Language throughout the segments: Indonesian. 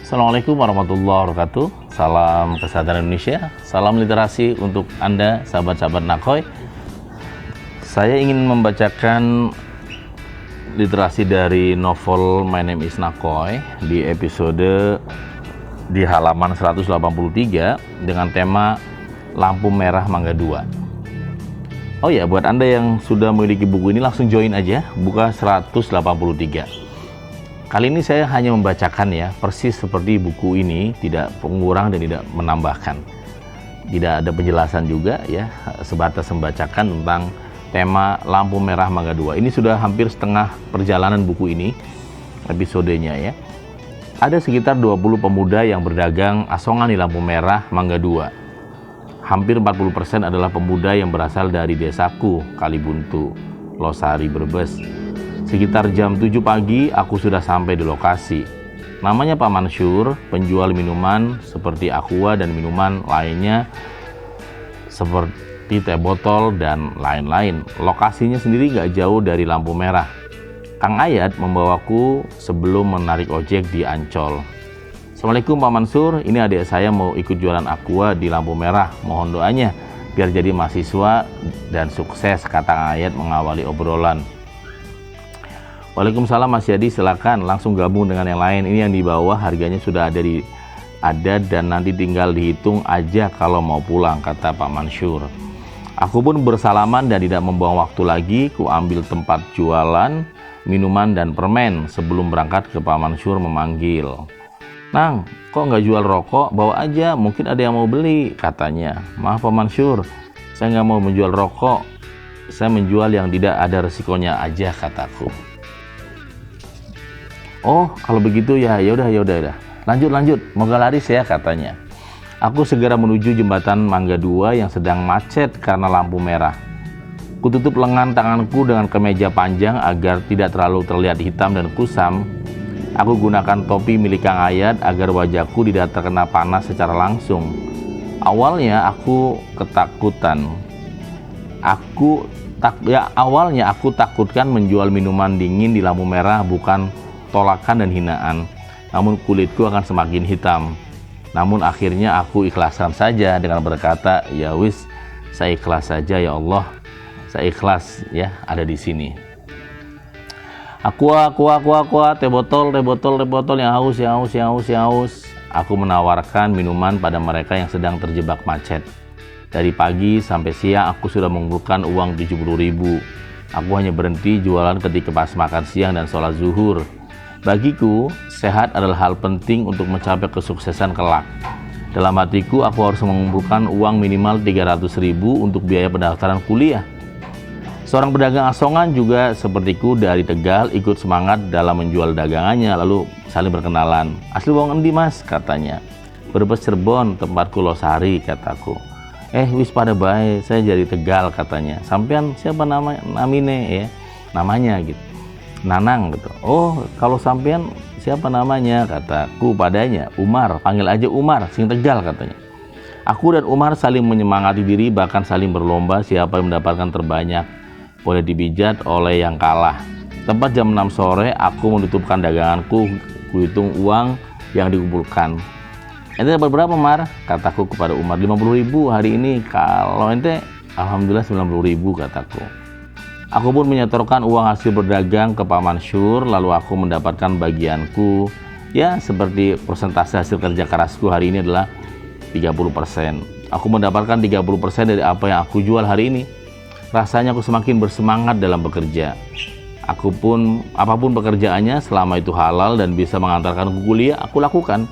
Assalamualaikum warahmatullahi wabarakatuh. Salam kesehatan Indonesia, salam literasi untuk Anda sahabat-sahabat Nakoy. Saya ingin membacakan literasi dari novel My Name is Nakoy di episode di halaman 183 dengan tema Lampu Merah Mangga 2. Oh ya, buat Anda yang sudah memiliki buku ini langsung join aja, buka 183. Kali ini saya hanya membacakan ya, persis seperti buku ini, tidak pengurang dan tidak menambahkan. Tidak ada penjelasan juga ya, sebatas membacakan tentang tema Lampu Merah Mangga 2. Ini sudah hampir setengah perjalanan buku ini, episodenya ya. Ada sekitar 20 pemuda yang berdagang asongan di lampu merah Mangga 2. Hampir 40% adalah pemuda yang berasal dari desaku, Kalibuntu, Losari, Brebes. Sekitar jam 7 pagi aku sudah sampai di lokasi. Namanya Pak Mansur, penjual minuman seperti aqua dan minuman lainnya seperti teh botol dan lain-lain. Lokasinya sendiri gak jauh dari lampu merah. Kang Ayat membawaku sebelum menarik ojek di Ancol. Assalamualaikum Pak Mansur, ini adik saya mau ikut jualan aqua di lampu merah. Mohon doanya biar jadi mahasiswa dan sukses, kata Kang Ayat mengawali obrolan. Waalaikumsalam Mas Yadi, silakan langsung gabung dengan yang lain. Ini yang di bawah harganya sudah ada dan nanti tinggal dihitung aja kalau mau pulang, kata Pak Mansur. Aku pun bersalaman dan tidak membuang waktu lagi. Ku ambil tempat jualan minuman dan permen sebelum berangkat ke Pak Mansur memanggil. Nang, kok nggak jual rokok? Bawa aja, mungkin ada yang mau beli, katanya. Maaf Pak Mansur, saya nggak mau menjual rokok. Saya menjual yang tidak ada resikonya aja, kataku. Oh, kalau begitu ya udah. Lanjut, moga laris ya, katanya. Aku segera menuju jembatan Mangga 2 yang sedang macet karena lampu merah. Kututup lengan tanganku dengan kemeja panjang agar tidak terlalu terlihat hitam dan kusam. Aku gunakan topi milik Kang Ayat agar wajahku tidak terkena panas secara langsung. Awalnya aku ketakutan. Awalnya aku takutkan menjual minuman dingin di lampu merah bukan tolakan dan hinaan, namun kulitku akan semakin hitam. Namun akhirnya aku ikhlaskan saja dengan berkata, ya wis, saya ikhlas saja ya Allah, saya ikhlas ya ada di sini. Aqua, teh botol yang haus. Aku menawarkan minuman pada mereka yang sedang terjebak macet. Dari pagi sampai siang aku sudah mengumpulkan uang 70.000. Aku hanya berhenti jualan ketika pas makan siang dan sholat zuhur. Bagiku, sehat adalah hal penting untuk mencapai kesuksesan kelak. Dalam hatiku, aku harus mengumpulkan uang minimal 300.000 untuk biaya pendaftaran kuliah. Seorang pedagang asongan juga sepertiku dari Tegal ikut semangat dalam menjual dagangannya, lalu saling berkenalan. Asli wong endi Mas, katanya. Brebes Cirebon, tempatku Losari, kataku. Wis pada bae, saya jadi Tegal, katanya. Sampean siapa namanya gitu. Nanang gitu. Oh, kalau sampean siapa namanya, kataku padanya. Umar, panggil aja Umar, sing Tegal, katanya. Aku dan Umar saling menyemangati diri, bahkan saling berlomba siapa yang mendapatkan terbanyak. Boleh dibijat oleh yang kalah. Tepat jam 6 sore aku menutupkan daganganku, kuhitung uang yang dikumpulkan. Ente dapat berapa Mar? Kataku kepada Umar. 50.000 hari ini. Kalau ente, alhamdulillah 90.000, kataku. Aku pun menyetorkan uang hasil berdagang ke Pak Mansur, lalu aku mendapatkan bagianku. Ya, seperti persentase hasil kerja kerasku hari ini adalah 30%. Aku mendapatkan 30% dari apa yang aku jual hari ini. Rasanya aku semakin bersemangat dalam bekerja. Apapun pekerjaannya, selama itu halal dan bisa mengantarkan ke kuliah, aku lakukan.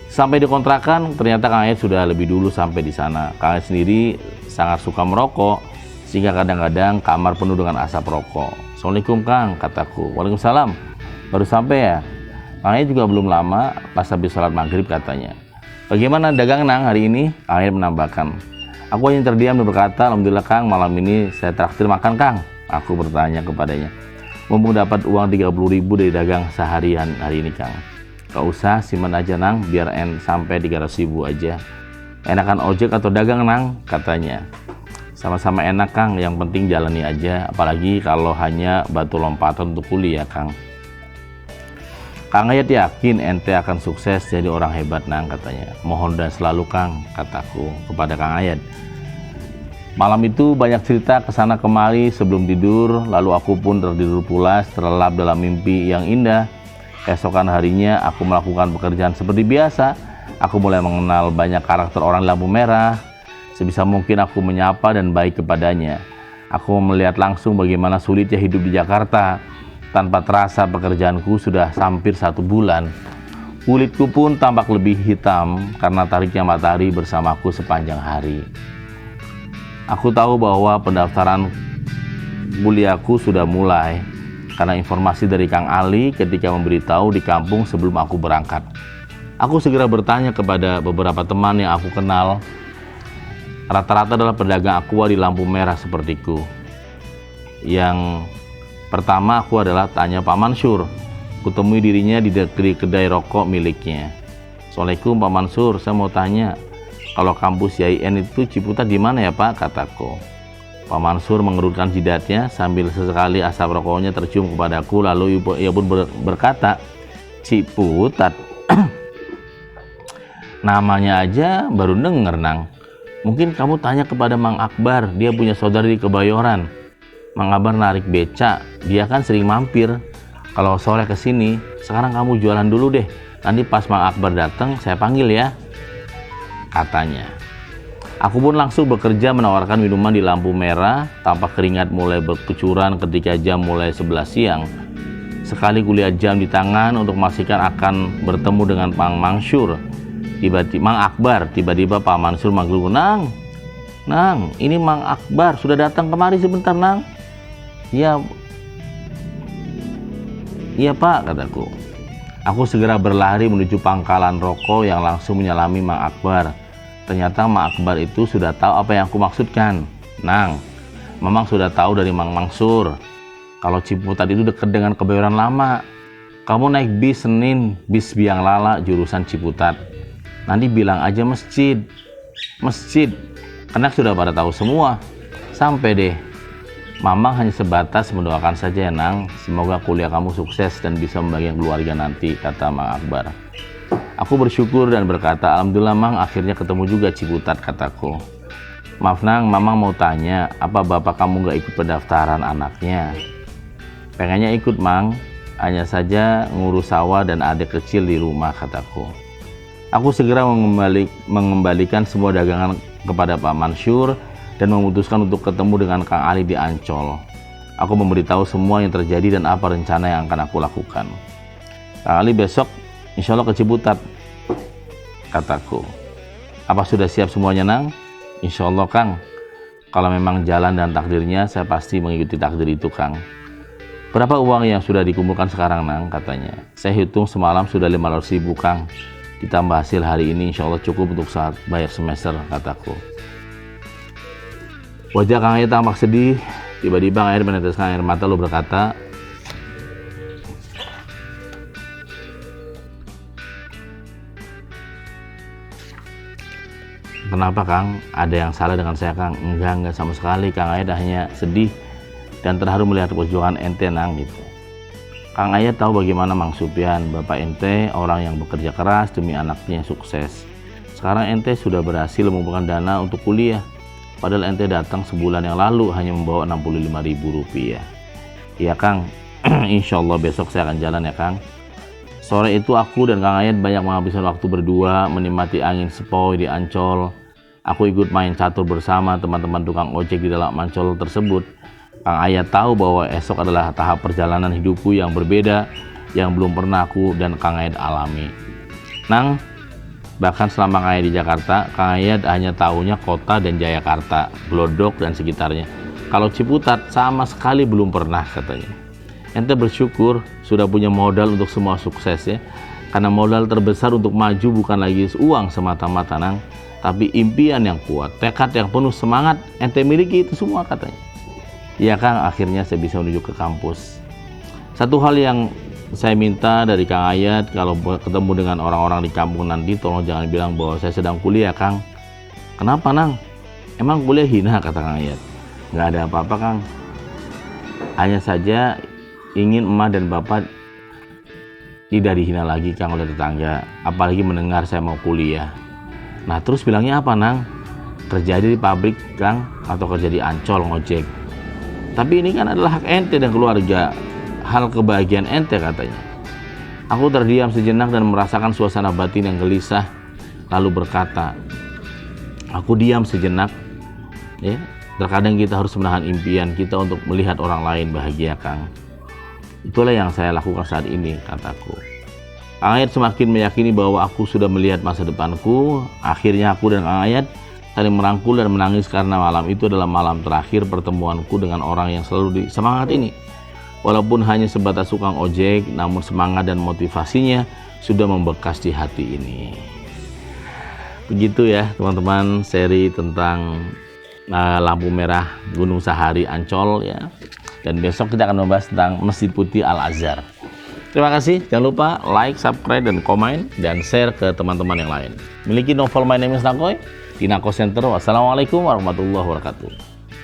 Sampai di kontrakan, ternyata Kang Ayat sudah lebih dulu sampai di sana. Kang Ayat sendiri sangat suka merokok, sehingga kadang-kadang kamar penuh dengan asap rokok. Assalamualaikum Kang, kataku. Waalaikumsalam, baru sampai ya? Kang Ayat juga belum lama, pas habis sholat maghrib, katanya. Bagaimana dagang Nang hari ini? Kang Ayat menambahkan. Aku hanya terdiam dan berkata, alhamdulillah Kang, malam ini saya traktir makan Kang. Aku bertanya kepadanya. Mumpung dapat uang 30.000 dari dagang seharian hari ini Kang. Gak usah, simpan aja Nang, biar sampai 300.000 aja. Enakan ojek atau dagang Nang, katanya. Sama-sama enak Kang, yang penting jalani aja, apalagi kalau hanya batu lompatan untuk kuliah Kang. Kang Ayat yakin ente akan sukses jadi orang hebat Nang, katanya. Mohon dan selalu Kang, kataku kepada Kang Ayat. Malam itu banyak cerita kesana kemari sebelum tidur, lalu aku pun tertidur pulas, terlelap dalam mimpi yang indah. Keesokan harinya aku melakukan pekerjaan seperti biasa. Aku mulai mengenal banyak karakter orang di lampu merah. Sebisa mungkin aku menyapa dan baik kepadanya. Aku melihat langsung bagaimana sulitnya hidup di Jakarta. Tanpa terasa pekerjaanku sudah hampir 1 bulan. Kulitku pun tampak lebih hitam karena tariknya matahari bersamaku sepanjang hari. Aku tahu bahwa pendaftaran kuliahku sudah mulai karena informasi dari Kang Ali ketika memberitahu di kampung sebelum aku berangkat. Aku segera bertanya kepada beberapa teman yang aku kenal. Rata-rata adalah pedagang aqua di lampu merah sepertiku. Yang pertama aku adalah tanya Pak Mansur. Kutemui dirinya di kedai rokok miliknya. Assalamualaikum Pak Mansur, saya mau tanya, kalau kampus YIN itu Ciputat di mana ya Pak? Kataku. Pak Mansur mengerutkan jidatnya sambil sesekali asap rokoknya tercium kepadaku, lalu ia pun berkata, Ciputat? Namanya aja baru denger Nang. Mungkin kamu tanya kepada Mang Akbar, dia punya saudari di Kebayoran. Mang Akbar narik beca, dia kan sering mampir. Kalau sore kesini, sekarang kamu jualan dulu deh. Nanti pas Mang Akbar datang, saya panggil ya, katanya. Aku pun langsung bekerja menawarkan minuman di lampu merah. Tampak keringat mulai berkucuran ketika jam mulai 11 siang. Sekali kulihat jam di tangan untuk memastikan akan bertemu dengan Mang Mansur. Mang Akbar, tiba-tiba Pak Mansur manggilku, Nang, ini Mang Akbar sudah datang kemari sebentar Nang. Iya Pak, kataku. Aku segera berlari menuju pangkalan rokok yang langsung menyalami Mang Akbar. Ternyata Mang Akbar itu sudah tahu apa yang aku maksudkan. Nang, Mamang sudah tahu dari Mang Mansur kalau Ciputat itu dekat dengan Kebayoran Lama. Kamu naik bis Senin, bis Biang Lala jurusan Ciputat. Nanti bilang aja masjid. Karena sudah pada tahu semua. Sampai deh. Mamang hanya sebatas mendoakan saja ya Nang. Semoga kuliah kamu sukses dan bisa membagikan keluarga nanti, kata Mang Akbar. Aku bersyukur dan berkata, Alhamdulillah Mang, akhirnya ketemu juga Ciputat, kataku. Maaf Nang, Mamang mau tanya, apa bapak kamu gak ikut pendaftaran anaknya? Pengennya ikut Mang, hanya saja ngurus sawah dan adik kecil di rumah, kataku. Aku segera mengembalikan semua dagangan kepada Pak Mansur dan memutuskan untuk ketemu dengan Kang Ali di Ancol. Aku memberitahu semua yang terjadi dan apa rencana yang akan aku lakukan. Kang Ali, besok insya Allah ke Ciputat, kataku. Apa sudah siap semuanya Nang? Insya Allah Kang. Kalau memang jalan dan takdirnya, saya pasti mengikuti takdir itu Kang. Berapa uang yang sudah dikumpulkan sekarang Nang? Katanya. Saya hitung semalam sudah 500.000 Kang. Ditambah hasil hari ini insya Allah cukup untuk saat bayar semester, kataku. Wajah Kang Ayat tampak sedih. Tiba-tiba Kang Ayat meneteskan air mata lalu berkata, kenapa Kang? Ada yang salah dengan saya Kang? Enggak sama sekali. Kang Ayat hanya sedih dan terharu melihat perjuangan ente Nang, gitu. Kang Ayat tahu bagaimana Mang Supian, bapak ente orang yang bekerja keras demi anaknya sukses. Sekarang ente sudah berhasil mengumpulkan dana untuk kuliah. Padahal ente datang sebulan yang lalu hanya membawa Rp65.000. Iya Kang, insya Allah besok saya akan jalan ya Kang. Sore itu aku dan Kang Ayat banyak menghabiskan waktu berdua menikmati angin sepoi di Ancol. Aku ikut main catur bersama teman-teman tukang ojek di dalam Ancol tersebut. Kang Ayat tahu bahwa esok adalah tahap perjalanan hidupku yang berbeda yang belum pernah aku dan Kang Ayat alami. Nang, bahkan selama Kang Ayat di Jakarta, Kang Ayat hanya tahunya kota dan Jayakarta, Glodok dan sekitarnya. Kalau Ciputat sama sekali belum pernah, katanya. Ente bersyukur sudah punya modal untuk semua sukses ya. Karena modal terbesar untuk maju bukan lagi uang semata-mata Nang, tapi impian yang kuat, tekad yang penuh semangat, ente miliki itu semua, katanya. Ya Kang, akhirnya saya bisa menuju ke kampus. Satu hal yang saya minta dari Kang Ayat, kalau ketemu dengan orang-orang di kampung nanti, tolong jangan bilang bahwa saya sedang kuliah Kang. Kenapa Nang? Emang kuliah hina, kata Kang Ayat. Nggak ada apa-apa Kang. Hanya saja ingin emak dan bapak Tidak dihina lagi Kang oleh tetangga, apalagi mendengar saya mau kuliah. Nah terus bilangnya apa Nang? Kerja di pabrik Kang, atau kerja di Ancol ngojek. Tapi ini kan adalah hak ente dan keluarga, hal kebahagiaan ente katanya. Aku terdiam sejenak dan merasakan suasana batin yang gelisah, lalu berkata, aku diam sejenak. Ya, terkadang kita harus menahan impian kita untuk melihat orang lain bahagia Kang. Itulah yang saya lakukan saat ini, kataku. Kang Ayat semakin meyakini bahwa aku sudah melihat masa depanku. Akhirnya aku dan Kang Ayat saling merangkul dan menangis karena malam itu adalah malam terakhir pertemuanku dengan orang yang selalu semangat ini. Walaupun hanya sebatas tukang ojek, namun semangat dan motivasinya sudah membekas di hati ini. Begitu ya teman-teman, seri tentang lampu merah Gunung Sahari Ancol ya. Dan besok kita akan membahas tentang Masjid Putih Al-Azhar. Terima kasih, jangan lupa like, subscribe, dan komen, dan share ke teman-teman yang lain. Miliki novel My Name is Nakoy di Nako Center. Wassalamualaikum warahmatullahi wabarakatuh.